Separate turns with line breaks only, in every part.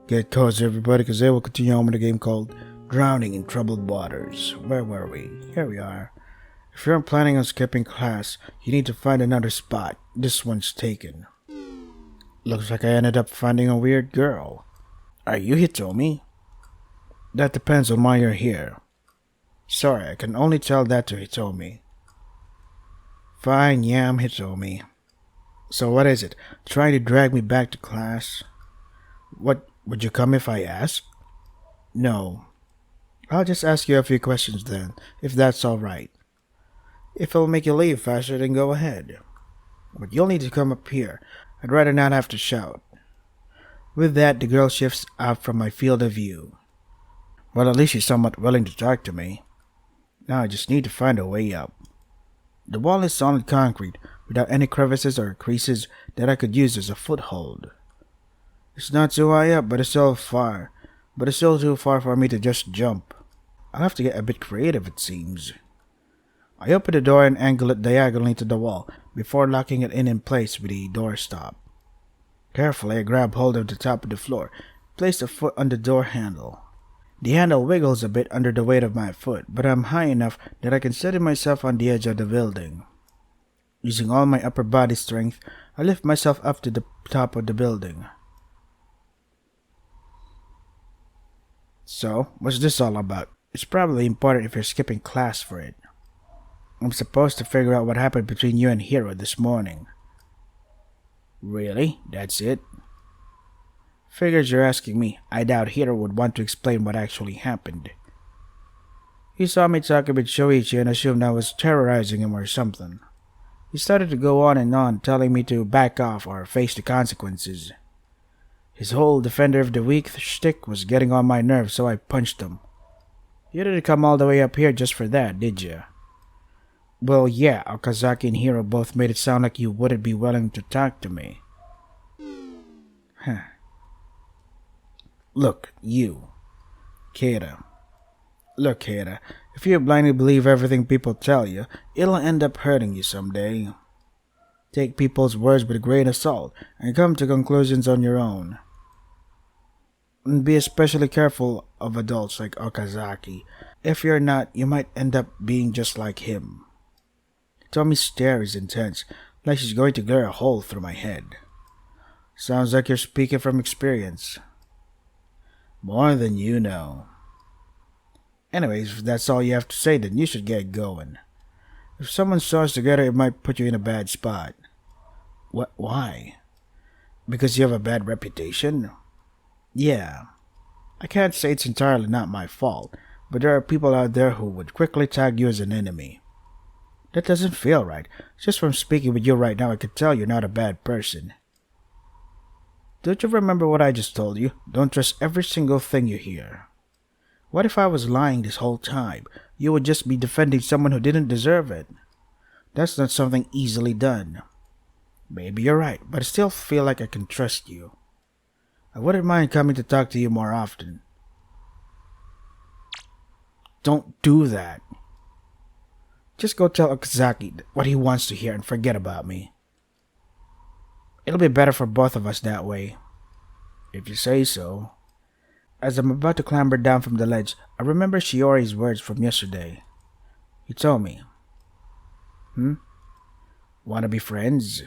Get cozy, everybody, because they will continue on with a game called Drowning in Troubled Waters. Where were we? Here we are. If you're planning on skipping class, you need to find another spot. This one's taken. Looks like I ended up finding a weird girl. Are you Hitomi? That depends on why you're here. Sorry, I can only tell that to Hitomi. Fine, yeah, I'm Hitomi. So what is it? Trying to drag me back to class? What, would you come if I ask? No. I'll just ask you a few questions then, if that's alright. If it'll make you leave faster, then go ahead. But you'll need to come up here. I'd rather not have to shout. With that, the girl shifts out from my field of view. Well, at least she's somewhat willing to talk to me. Now I just need to find a way up. The wall is solid concrete, without any crevices or creases that I could use as a foothold. It's not too high up, but it's still too far for me to just jump. I'll have to get a bit creative, it seems. I open the door and angle it diagonally to the wall before locking it in place with the doorstop. Carefully, I grab hold of the top of the floor, place a foot on the door handle. The handle wiggles a bit under the weight of my foot, but I'm high enough that I can steady myself on the edge of the building. Using all my upper body strength, I lift myself up to the top of the building. So, what's this all about? It's probably important if you're skipping class for it. I'm supposed to figure out what happened between you and Hiro this morning. Really? That's it? Figures you're asking me. I doubt Hiro would want to explain what actually happened. He saw me talking with Shoichi and assumed I was terrorizing him or something. He started to go on and on, telling me to back off or face the consequences. His whole Defender of the Weak shtick was getting on my nerves, so I punched him. You didn't come all the way up here just for that, did you? Well, yeah, Okazaki and Hiro both made it sound like you wouldn't be willing to talk to me. Huh. Look, you. Keita. Look, Keita, if you blindly believe everything people tell you, it'll end up hurting you someday. Take people's words with a grain of salt and come to conclusions on your own. And be especially careful of adults like Okazaki. If you're not, you might end up being just like him. Tommy's stare is intense, like she's going to glare a hole through my head. Sounds like you're speaking from experience. More than you know. Anyways, if that's all you have to say, then you should get going. If someone saw us together, it might put you in a bad spot. What? Why? Because you have a bad reputation? Yeah. I can't say it's entirely not my fault, but there are people out there who would quickly tag you as an enemy. That doesn't feel right. Just from speaking with you right now, I can tell you're not a bad person. Don't you remember what I just told you? Don't trust every single thing you hear. What if I was lying this whole time? You would just be defending someone who didn't deserve it. That's not something easily done. Maybe you're right, but I still feel like I can trust you. I wouldn't mind coming to talk to you more often. Don't do that. Just go tell Okazaki what he wants to hear and forget about me. It'll be better for both of us that way. If you say so. As I'm about to clamber down from the ledge, I remember Shiori's words from yesterday. He told me. Wanna be friends?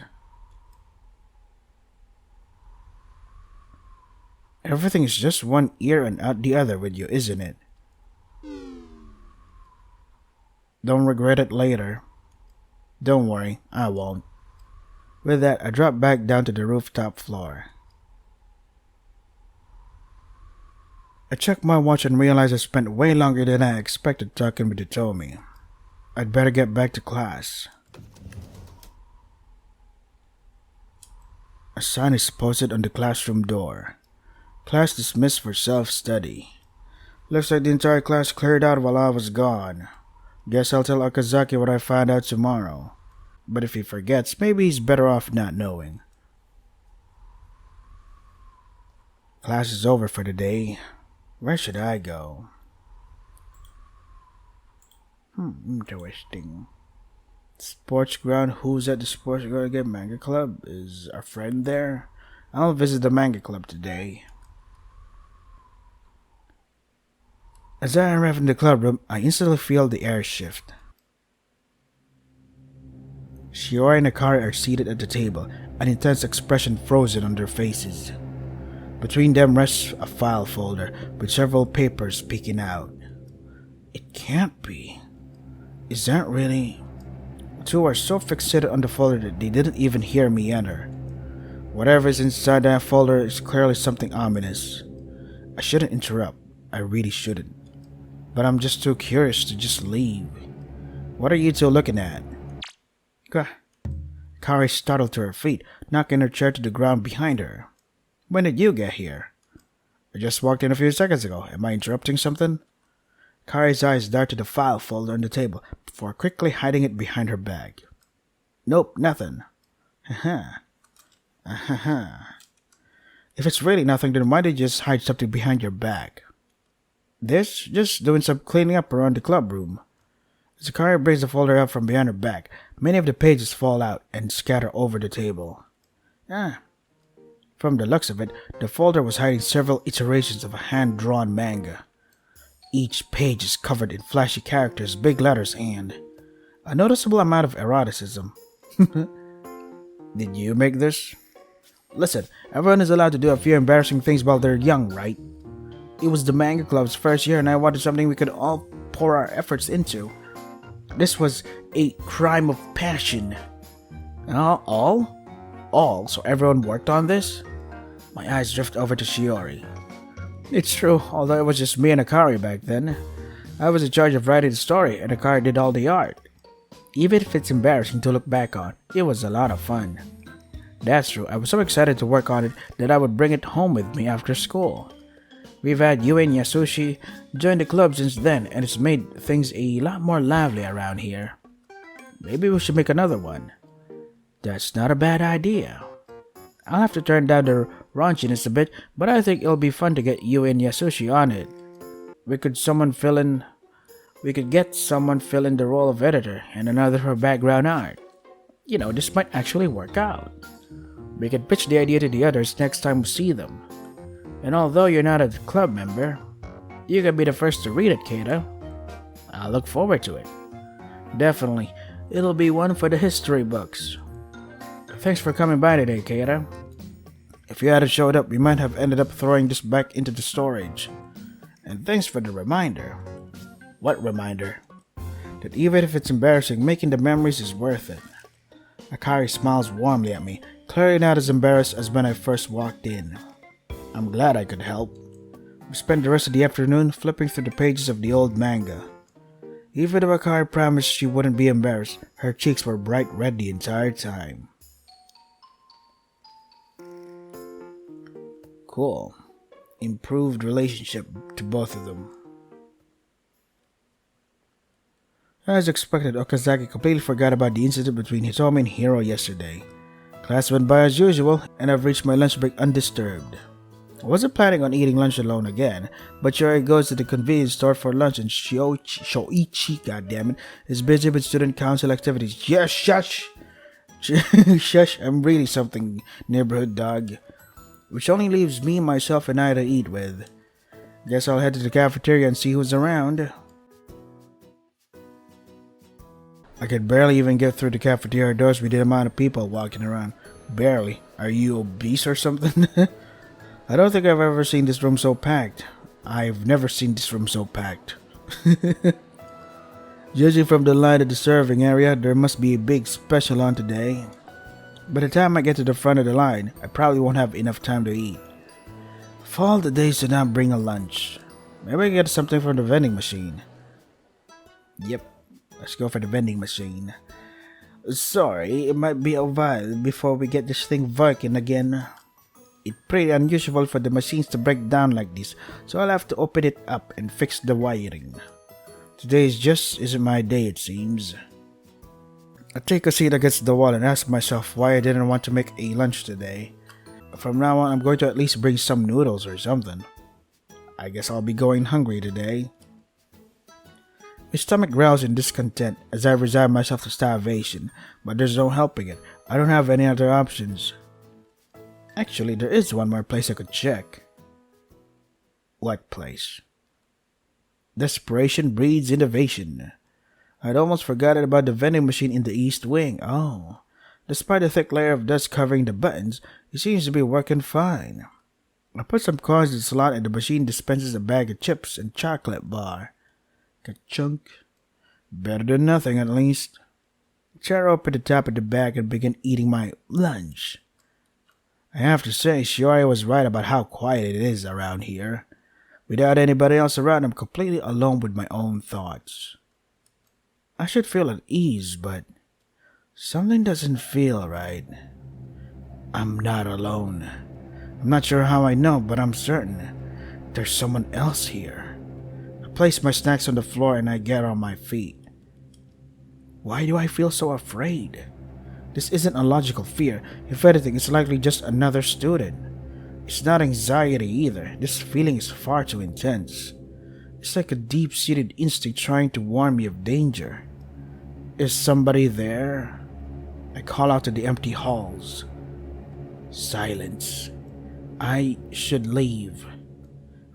Everything is just one ear and out the other with you, isn't it? Don't regret it later. Don't worry, I won't. With that, I drop back down to the rooftop floor. I check my watch and realize I spent way longer than I expected talking with Hitomi. I'd better get back to class. A sign is posted on the classroom door. Class dismissed for self-study. Looks like the entire class cleared out while I was gone. Guess I'll tell Okazaki what I find out tomorrow. But if he forgets, maybe he's better off not knowing. Class is over for the day. Where should I go? Interesting. Sports ground. Who's at the sports ground again? Manga club? Is our friend there? I'll visit the manga club today. As I arrive in the club room, I instantly feel the air shift. Shiori and Akari are seated at the table, an intense expression frozen on their faces. Between them rests a file folder with several papers peeking out. It can't be. Is that really? The two are so fixated on the folder that they didn't even hear me enter. Whatever is inside that folder is clearly something ominous. I shouldn't interrupt. I really shouldn't. But I'm just too curious to just leave. What are you two looking at? Kari startled to her feet, knocking her chair to the ground behind her. When did you get here? I just walked in a few seconds ago. Am I interrupting something? Kari's eyes dart to the file folder on the table before quickly hiding it behind her bag. Nope, nothing. Haha. Ahaha. If it's really nothing, then why did you just hide something behind your bag? This? Just doing some cleaning up around the club room. As Kari brings the folder up from behind her back, many of the pages fall out and scatter over the table. From the looks of it, the folder was hiding several iterations of a hand-drawn manga. Each page is covered in flashy characters, big letters, and a noticeable amount of eroticism. Did you make this? Listen, everyone is allowed to do a few embarrassing things while they're young, right? It was the manga club's first year and I wanted something we could all pour our efforts into. This was a crime of passion. All? So everyone worked on this? My eyes drift over to Shiori. It's true, although it was just me and Akari back then. I was in charge of writing the story and Akari did all the art. Even if it's embarrassing to look back on, it was a lot of fun. That's true, I was so excited to work on it that I would bring it home with me after school. We've had Yue and Yasushi join the club since then and it's made things a lot more lively around here. Maybe we should make another one. That's not a bad idea. I'll have to turn down the raunchiness a bit, but I think it'll be fun to get Yue and Yasushi on it. We could get someone fill in the role of editor and another for background art. This might actually work out. We could pitch the idea to the others next time we see them. And although you're not a club member, you can be the first to read it, Keita. I'll look forward to it. Definitely, it'll be one for the history books. Thanks for coming by today, Keita. If you hadn't showed up, we might have ended up throwing this back into the storage. And thanks for the reminder. What reminder? That even if it's embarrassing, making the memories is worth it. Akari smiles warmly at me, clearly not as embarrassed as when I first walked in. I'm glad I could help. We spent the rest of the afternoon flipping through the pages of the old manga. Even though Akari promised she wouldn't be embarrassed, her cheeks were bright red the entire time. Cool. Improved relationship to both of them. As expected, Okazaki completely forgot about the incident between Hitomi and Hiro yesterday. Class went by as usual, and I've reached my lunch break undisturbed. I wasn't planning on eating lunch alone again, but Shiori goes to the convenience store for lunch and Shoichi, goddammit, is busy with student council activities. Yes, shush! Shush, I'm really something, neighborhood dog. Which only leaves me, myself, and I to eat with. Guess I'll head to the cafeteria and see who's around. I could barely even get through the cafeteria doors with the amount of people walking around. Barely. Are you obese or something? I don't think I've ever seen this room so packed. I've never seen this room so packed. Judging from the line at the serving area, there must be a big special on today. By the time I get to the front of the line, I probably won't have enough time to eat. Of all the days to not bring a lunch, maybe I get something from the vending machine. Yep, let's go for the vending machine. Sorry, it might be a while before we get this thing working again. It's pretty unusual for the machines to break down like this, so I'll have to open it up and fix the wiring. Today isn't my day, it seems. I take a seat against the wall and ask myself why I didn't want to make a lunch today. From now on, I'm going to at least bring some noodles or something. I guess I'll be going hungry today. My stomach growls in discontent as I resign myself to starvation, but there's no helping it. I don't have any other options. Actually, there is one more place I could check. What place? Desperation breeds innovation. I'd almost forgotten about the vending machine in the east wing. Oh, despite the thick layer of dust covering the buttons, it seems to be working fine. I put some coins in the slot and the machine dispenses a bag of chips and chocolate bar. Ka-chunk. Better than nothing, at least. Tear open the top of the bag and begin eating my lunch. I have to say, Shiori was right about how quiet it is around here. Without anybody else around, I'm completely alone with my own thoughts. I should feel at ease, but something doesn't feel right. I'm not alone. I'm not sure how I know, but I'm certain there's someone else here. I place my snacks on the floor and I get on my feet. Why do I feel so afraid? This isn't a logical fear. If anything, it's likely just another student. It's not anxiety either. This feeling is far too intense. It's like a deep-seated instinct trying to warn me of danger. Is somebody there? I call out to the empty halls. Silence. I should leave.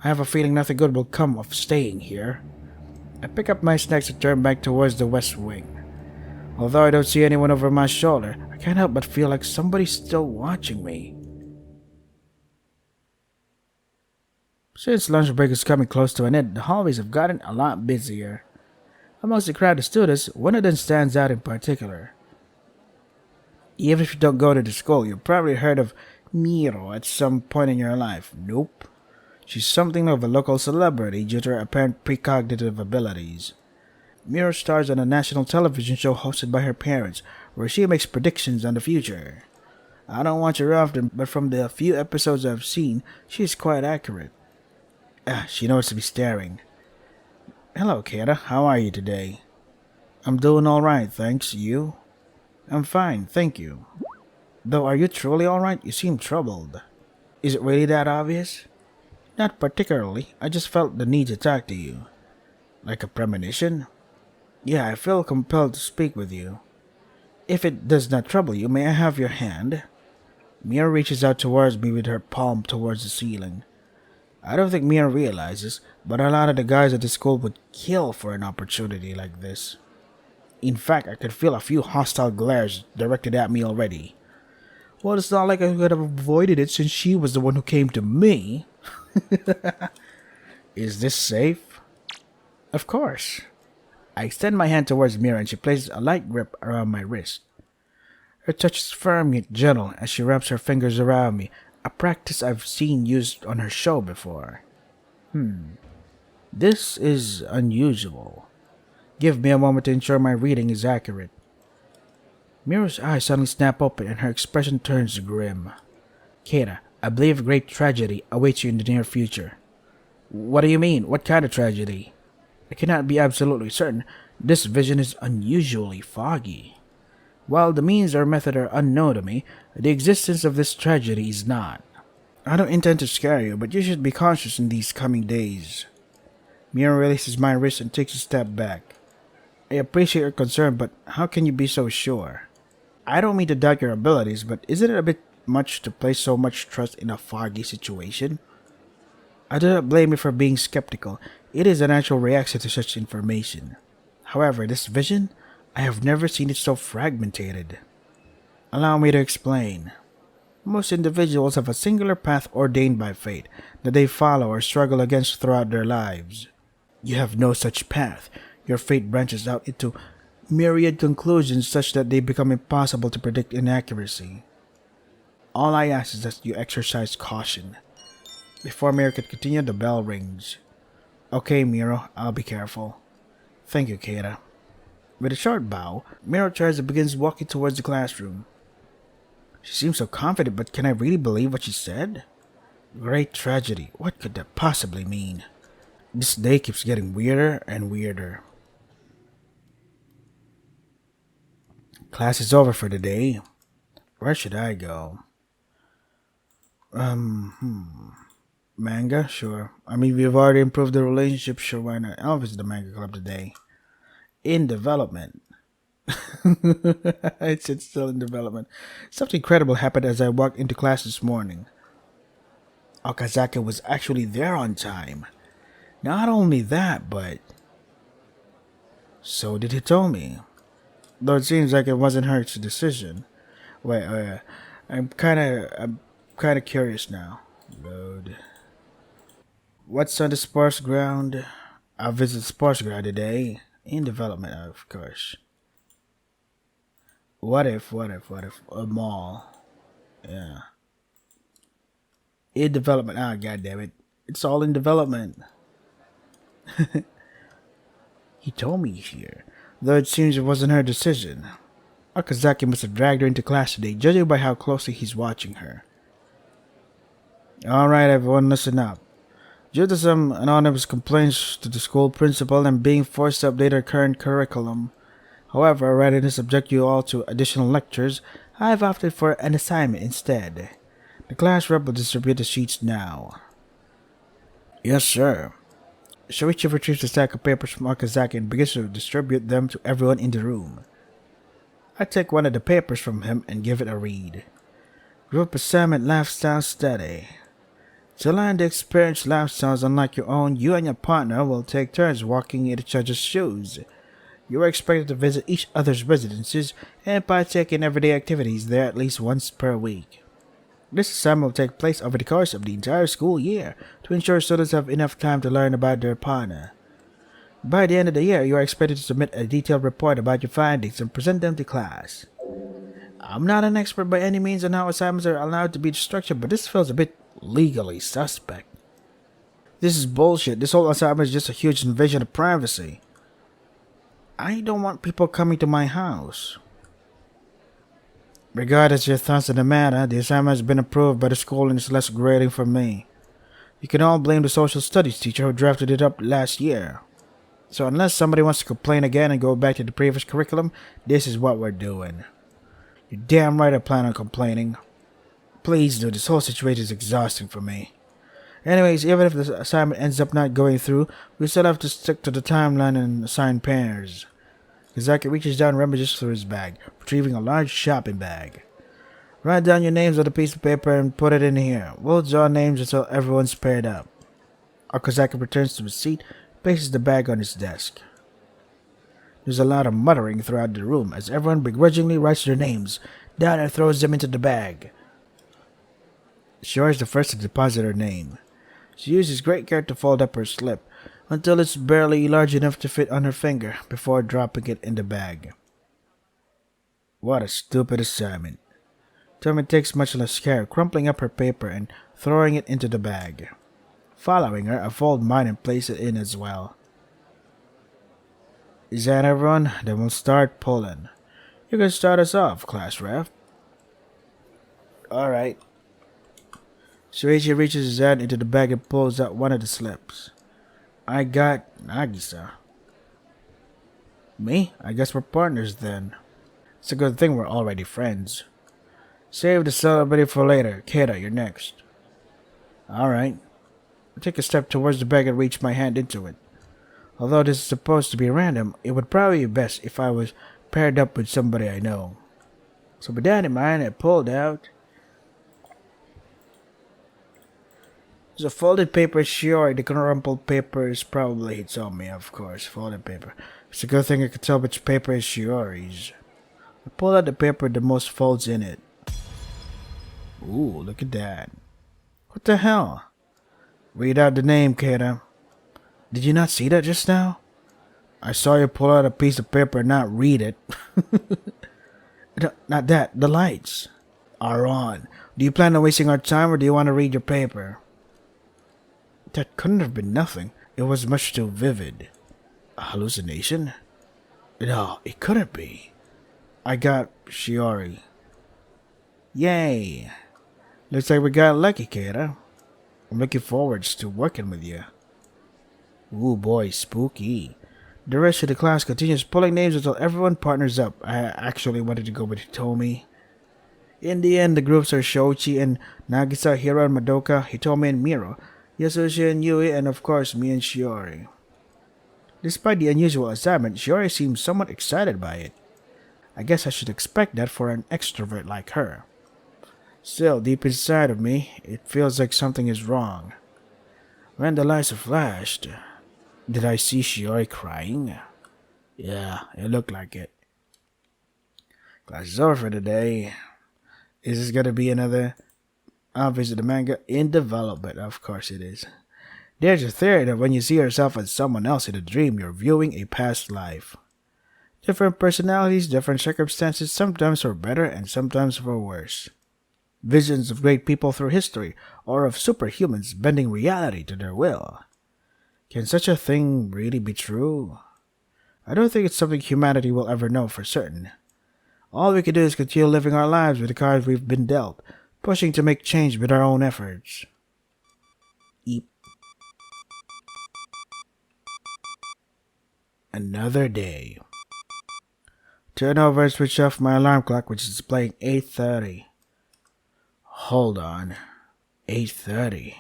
I have a feeling nothing good will come of staying here. I pick up my snacks and turn back towards the west wing. Although I don't see anyone over my shoulder, I can't help but feel like somebody's still watching me. Since lunch break is coming close to an end, the hallways have gotten a lot busier. Amongst the crowd of students, one of them stands out in particular. Even if you don't go to the school, you've probably heard of Miro at some point in your life. Nope. She's something of a local celebrity due to her apparent precognitive abilities. Miro stars on a national television show hosted by her parents, where she makes predictions on the future. I don't watch her often, but from the few episodes I've seen, she is quite accurate. She noticed me staring. Hello, Kata. How are you today? I'm doing alright, thanks. You? I'm fine, thank you. Though, are you truly alright? You seem troubled. Is it really that obvious? Not particularly. I just felt the need to talk to you. Like a premonition? Yeah, I feel compelled to speak with you. If it does not trouble you, may I have your hand? Mia reaches out towards me with her palm towards the ceiling. I don't think Mia realizes, but a lot of the guys at the school would kill for an opportunity like this. In fact, I could feel a few hostile glares directed at me already. Well, it's not like I could have avoided it since she was the one who came to me. Is this safe? Of course. I extend my hand towards Mira and she places a light grip around my wrist. Her touch is firm yet gentle as she wraps her fingers around me, a practice I've seen used on her show before. This is unusual. Give me a moment to ensure my reading is accurate. Mira's eyes suddenly snap open and her expression turns grim. Kata, I believe a great tragedy awaits you in the near future. What do you mean? What kind of tragedy? I cannot be absolutely certain. This vision is unusually foggy. While the means or method are unknown to me, the existence of this tragedy is not. I don't intend to scare you, but you should be cautious in these coming days. Mira releases my wrist and takes a step back. I appreciate your concern, but how can you be so sure? I don't mean to doubt your abilities, but isn't it a bit much to place so much trust in a foggy situation? I do not blame you for being skeptical. It is a natural reaction to such information. However, this vision, I have never seen it so fragmented. Allow me to explain. Most individuals have a singular path ordained by fate that they follow or struggle against throughout their lives. You have no such path. Your fate branches out into myriad conclusions such that they become impossible to predict in accuracy. All I ask is that you exercise caution. Before Miro could continue, the bell rings. Okay, Miro, I'll be careful. Thank you, Kata. With a short bow, Miro turns and begins walking towards the classroom. She seems so confident, but can I really believe what she said? Great tragedy. What could that possibly mean? This day keeps getting weirder and weirder. Class is over for the day. Where should I go? Manga? Sure. I mean, we've already improved the relationship. Sure, why not? I'll visit the manga club today. In development. It's still in development. Something incredible happened as I walked into class this morning. Okazaki was actually there on time. Not only that, but so did Hitomi. Though it seems like it wasn't her decision. Wait, I'm kind of curious now. Load. What's on the sports ground? I'll visit sports ground today. In development, of course. What if a mall? Yeah. In development. Ah, god damn it. It's all in development. He told me here, though it seems it wasn't her decision. Okazaki must have dragged her into class today, judging by how closely he's watching her. Alright, everyone, listen up. Due to some anonymous complaints to the school principal and being forced to update our current curriculum, however, rather than subject you all to additional lectures, I have opted for an assignment instead. The class rep will distribute the sheets now. Yes, sir. Shoichi retrieves a stack of papers from Okazaki and begins to distribute them to everyone in the room. I take one of the papers from him and give it a read. Group assignment lifestyle study. To learn the experienced lifestyles unlike your own, you and your partner will take turns walking in each other's shoes. You are expected to visit each other's residences and partake in everyday activities there at least once per week. This assignment will take place over the course of the entire school year to ensure students have enough time to learn about their partner. By the end of the year, you are expected to submit a detailed report about your findings and present them to class. I'm not an expert by any means on how assignments are allowed to be structured, but this feels a bit legally suspect. This is bullshit. This whole assignment is just a huge invasion of privacy. I don't want people coming to my house. Regardless of your thoughts on the matter, the assignment has been approved by the school and is less grading for me. You can all blame the social studies teacher who drafted it up last year. So unless somebody wants to complain again and go back to the previous curriculum, this is what we're doing. You're damn right I plan on complaining. Please do, this whole situation is exhausting for me. Anyways, even if the assignment ends up not going through, we still have to stick to the timeline and assign pairs. Kazaki reaches down and rummages through his bag, retrieving a large shopping bag. Write down your names on a piece of paper and put it in here. We'll draw names until everyone's paired up. Okazaki returns to his seat, places the bag on his desk. There's a lot of muttering throughout the room as everyone begrudgingly writes their names down and throws them into the bag. Shiori is the first to deposit her name. She uses great care to fold up her slip until it's barely large enough to fit on her finger before dropping it in the bag. What a stupid assignment. Tomi takes much less care, crumpling up her paper and throwing it into the bag. Following her, I fold mine and place it in as well. Is that everyone? Then we'll start pulling. You can start us off, class ref. Alright. Shuichi reaches his hand into the bag and pulls out one of the slips. I got Nagisa. Me? I guess we're partners then. It's a good thing we're already friends. Save the celebrity for later. Keita, you're next. Alright. I take a step towards the bag and reach my hand into it. Although this is supposed to be random, it would probably be best if I was paired up with somebody I know. So with that in mind, I pulled out the folded paper. Shiori, the crumpled paper is probably Hitomi, of course. Folded paper. It's a good thing I could tell which paper is Shiori's. I pull out the paper with the most folds in it. Ooh, look at that. What the hell? Read out the name, Keita. Did you not see that just now? I saw you pull out a piece of paper and not read it. Not that, the lights are on. Do you plan on wasting our time or do you want to read your paper? That couldn't have been nothing. It was much too vivid. A hallucination? No, it couldn't be. I got Shiori. Yay. Looks like we got lucky, Keita. I'm looking forward to working with you. Ooh boy, spooky. The rest of the class continues pulling names until everyone partners up. I actually wanted to go with Hitomi. In the end, the groups are Shoichi and Nagisa, Hiro and Madoka, Hitomi and Miro, Yasushi and Yui, and of course me and Shiori. Despite the unusual assignment, Shiori seems somewhat excited by it. I guess I should expect that for an extrovert like her. Still, deep inside of me, it feels like something is wrong. When the lights are flashed, Did I see Shiori crying? Yeah, it looked like it. Class is over for today. Is this gonna be another obviously the manga in development? Of course it is. There's a theory that when you see yourself as someone else in a dream, you're viewing a past life. Different personalities, different circumstances, sometimes for better and sometimes for worse. Visions of great people through history, or of superhumans bending reality to their will. Can such a thing really be true? I don't think it's something humanity will ever know for certain. All we can do is continue living our lives with the cards we've been dealt, pushing to make change with our own efforts. Eep. Another day. Turn over and switch off my alarm clock, which is displaying 8:30. Hold on. 8:30.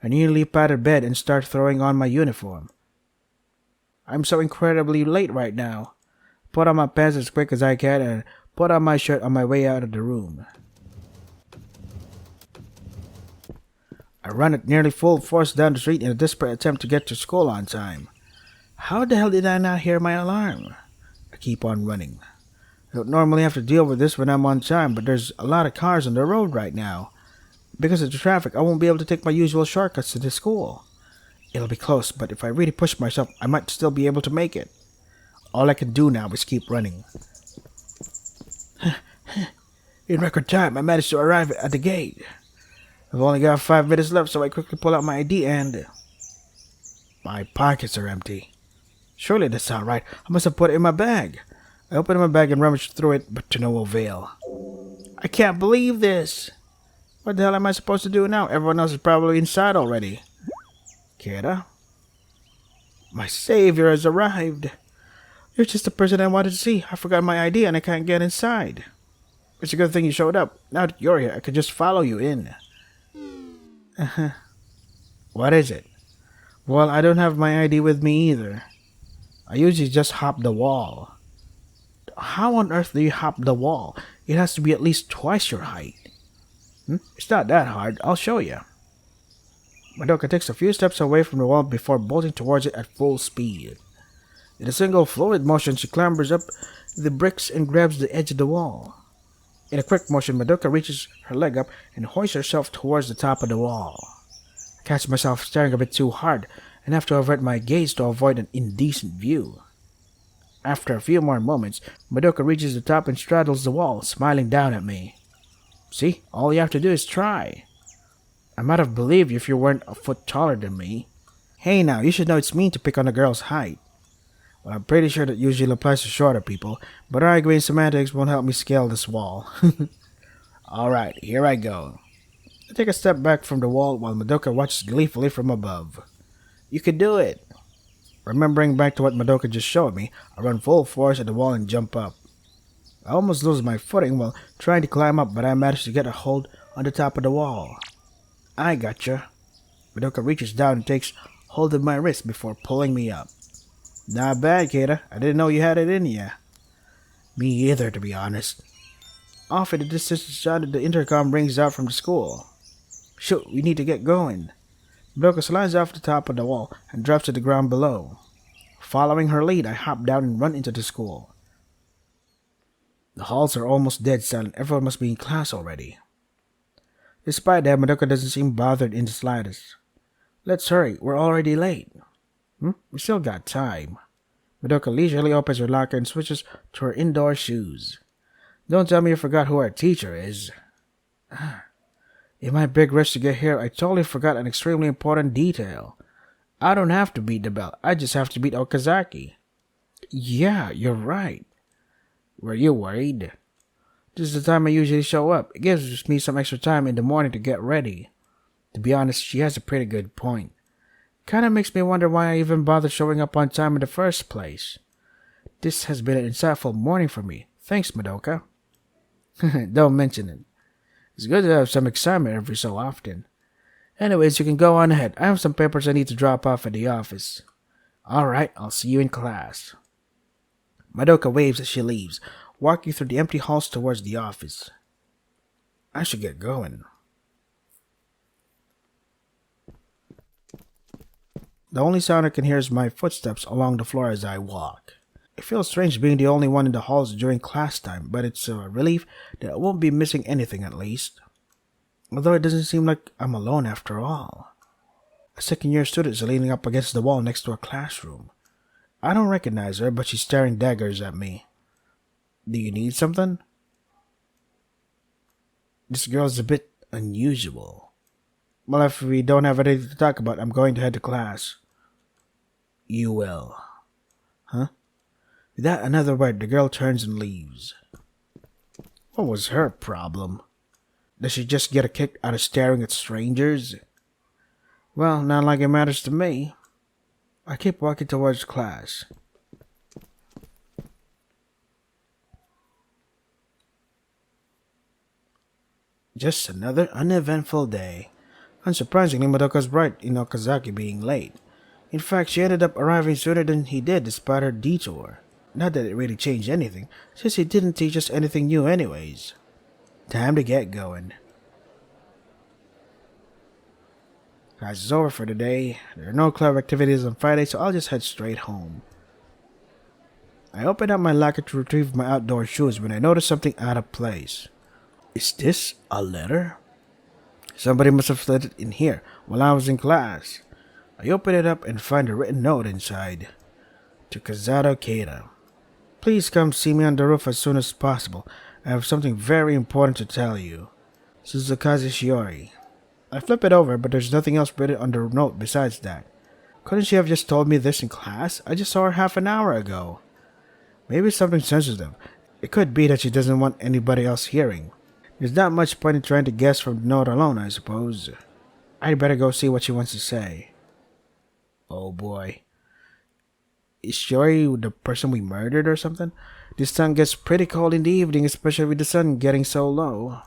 I need to leap out of bed and start throwing on my uniform. I'm so incredibly late right now. Put on my pants as quick as I can and put on my shirt on my way out of the room. I run at nearly full force down the street in a desperate attempt to get to school on time. How the hell did I not hear my alarm? I keep on running. I don't normally have to deal with this when I'm on time, but there's a lot of cars on the road right now. Because of the traffic, I won't be able to take my usual shortcuts to the school. It'll be close, but if I really push myself, I might still be able to make it. All I can do now is keep running. In record time, I managed to arrive at the gate. I've only got 5 minutes left, so I quickly pull out my ID and... My pockets are empty. Surely that's not right. I must have put it in my bag. I opened my bag and rummaged through it, but to no avail. I can't believe this. What the hell am I supposed to do now? Everyone else is probably inside already. Kira? My savior has arrived. You're just the person I wanted to see. I forgot my ID and I can't get inside. It's a good thing you showed up. Now that you're here, I could just follow you in. What is it? Well, I don't have my ID with me either. I usually just hop the wall. How on earth do you hop the wall? It has to be at least twice your height. It's not that hard. I'll show you. Madoka takes a few steps away from the wall before bolting towards it at full speed. In a single fluid motion, she clambers up the bricks and grabs the edge of the wall. In a quick motion, Madoka reaches her leg up and hoists herself towards the top of the wall. I catch myself staring a bit too hard and have to avert my gaze to avoid an indecent view. After a few more moments, Madoka reaches the top and straddles the wall, smiling down at me. See, all you have to do is try. I might have believed you if you weren't a foot taller than me. Hey now, you should know it's mean to pick on a girl's height. Well, I'm pretty sure that usually applies to shorter people, but arguing semantics won't help me scale this wall. Alright, here I go. I take a step back from the wall while Madoka watches gleefully from above. You can do it! Remembering back to what Madoka just showed me, I run full force at the wall and jump up. I almost lose my footing while trying to climb up, but I manage to get a hold on the top of the wall. I gotcha. Madoka reaches down and takes hold of my wrist before pulling me up. Not bad, Keita. I didn't know you had it in ya. Me either, to be honest. Off in the distance, the sound of the intercom rings out from the school. Shoot, we need to get going. Madoka slides off the top of the wall and drops to the ground below. Following her lead, I hop down and run into the school. The halls are almost dead silent. Everyone must be in class already. Despite that, Madoka doesn't seem bothered in the slightest. Let's hurry. We're already late. We still got time. Madoka leisurely opens her locker and switches to her indoor shoes. Don't tell me you forgot who our teacher is. In my big rush to get here, I totally forgot an extremely important detail. I don't have to beat the bell. I just have to beat Okazaki. Yeah, you're right. Were you worried? This is the time I usually show up. It gives me some extra time in the morning to get ready. To be honest, she has a pretty good point. Kinda makes me wonder why I even bothered showing up on time in the first place. This has been an insightful morning for me. Thanks, Madoka. Don't mention it. It's good to have some excitement every so often. Anyways, you can go on ahead. I have some papers I need to drop off at the office. Alright, I'll see you in class. Madoka waves as she leaves, walking through the empty halls towards the office. I should get going. The only sound I can hear is my footsteps along the floor as I walk. It feels strange being the only one in the halls during class time, but it's a relief that I won't be missing anything at least. Although it doesn't seem like I'm alone after all. A second-year student is leaning up against the wall next to our classroom. I don't recognize her, but she's staring daggers at me. Do you need something? This girl's a bit unusual. Well, if we don't have anything to talk about, I'm going to head to class. You will. Huh? Without another word, the girl turns and leaves. What was her problem? Does she just get a kick out of staring at strangers? Well, not like it matters to me. I keep walking towards class. Just another uneventful day. Unsurprisingly, Madoka's right in Okazaki being late. In fact, she ended up arriving sooner than he did despite her detour. Not that it really changed anything, since he didn't teach us anything new anyways. Time to get going. Class is over for the day. There are no club activities on Friday, so I'll just head straight home. I open up my locker to retrieve my outdoor shoes when I notice something out of place. Is this a letter? Somebody must have slid it in here while I was in class. I open it up and find a written note inside. To Kazado Keita. Please come see me on the roof as soon as possible. I have something very important to tell you. Suzukaze Shiori. I flip it over, but there's nothing else written on the note besides that. Couldn't she have just told me this in class? I just saw her half an hour ago. Maybe it's something sensitive. It could be that she doesn't want anybody else hearing. There's not much point in trying to guess from the note alone, I suppose. I'd better go see what she wants to say. Oh boy. Is Shiori the person we murdered or something? This sun gets pretty cold in the evening, especially with the sun getting so low.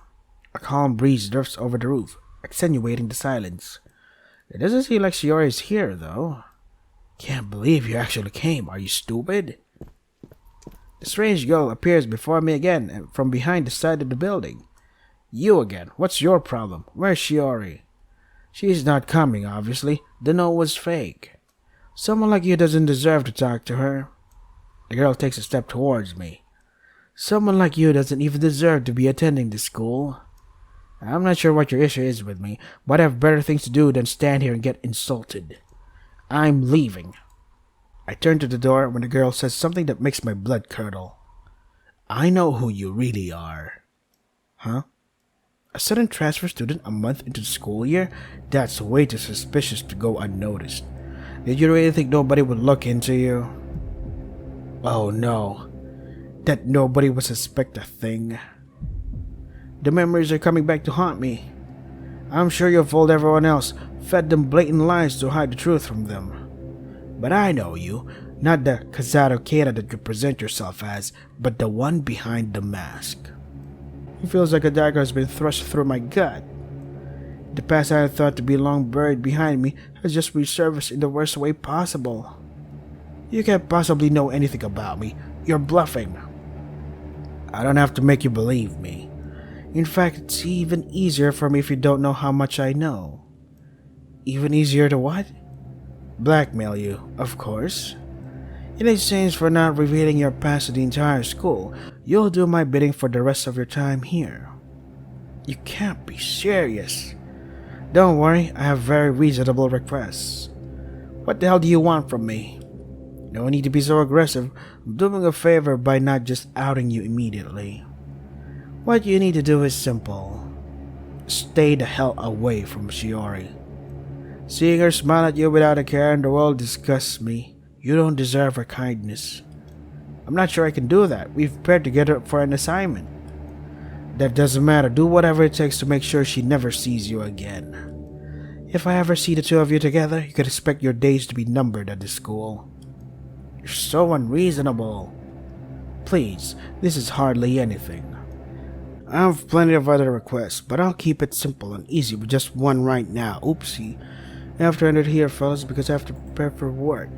A calm breeze drifts over the roof, accentuating the silence. It doesn't seem like Shiori is here, though. Can't believe you actually came. Are you stupid? The strange girl appears before me again and from behind the side of the building. You again. What's your problem? Where's Shiori? She's not coming, obviously. The note was fake. Someone like you doesn't deserve to talk to her. The girl takes a step towards me. Someone like you doesn't even deserve to be attending this school. I'm not sure what your issue is with me, but I have better things to do than stand here and get insulted. I'm leaving. I turn to the door when the girl says something that makes my blood curdle. I know who you really are. Huh? A sudden transfer student a month into the school year? That's way too suspicious to go unnoticed. Did you really think nobody would look into you? Oh no. That nobody would suspect a thing. The memories are coming back to haunt me. I'm sure you've fooled everyone else, fed them blatant lies to hide the truth from them. But I know you, not the Kazado Keita that you present yourself as, but the one behind the mask. It feels like a dagger has been thrust through my gut. The past I had thought to be long buried behind me has just resurfaced in the worst way possible. You can't possibly know anything about me. You're bluffing. I don't have to make you believe me. In fact, it's even easier for me if you don't know how much I know. Even easier to what? Blackmail you, of course. In exchange for not revealing your past to the entire school, you'll do my bidding for the rest of your time here. You can't be serious. Don't worry, I have very reasonable requests. What the hell do you want from me? No need to be so aggressive. I'm doing a favor by not just outing you immediately. What you need to do is simple. Stay the hell away from Shiori. Seeing her smile at you without a care in the world disgusts me. You don't deserve her kindness. I'm not sure I can do that. We've paired together for an assignment. That doesn't matter. Do whatever it takes to make sure she never sees you again. If I ever see the two of you together, you can expect your days to be numbered at this school. You're so unreasonable. Please, this is hardly anything. I have plenty of other requests, but I'll keep it simple and easy with just one right now. Oopsie. I have to end it here, fellas, because I have to prepare for work.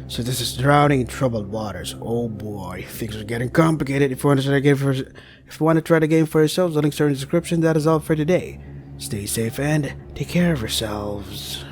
So this is Drowning in Troubled Waters. Oh boy, things are getting complicated. If you want to try the game for yourselves, the links are in the description. That is all for today. Stay safe and take care of yourselves.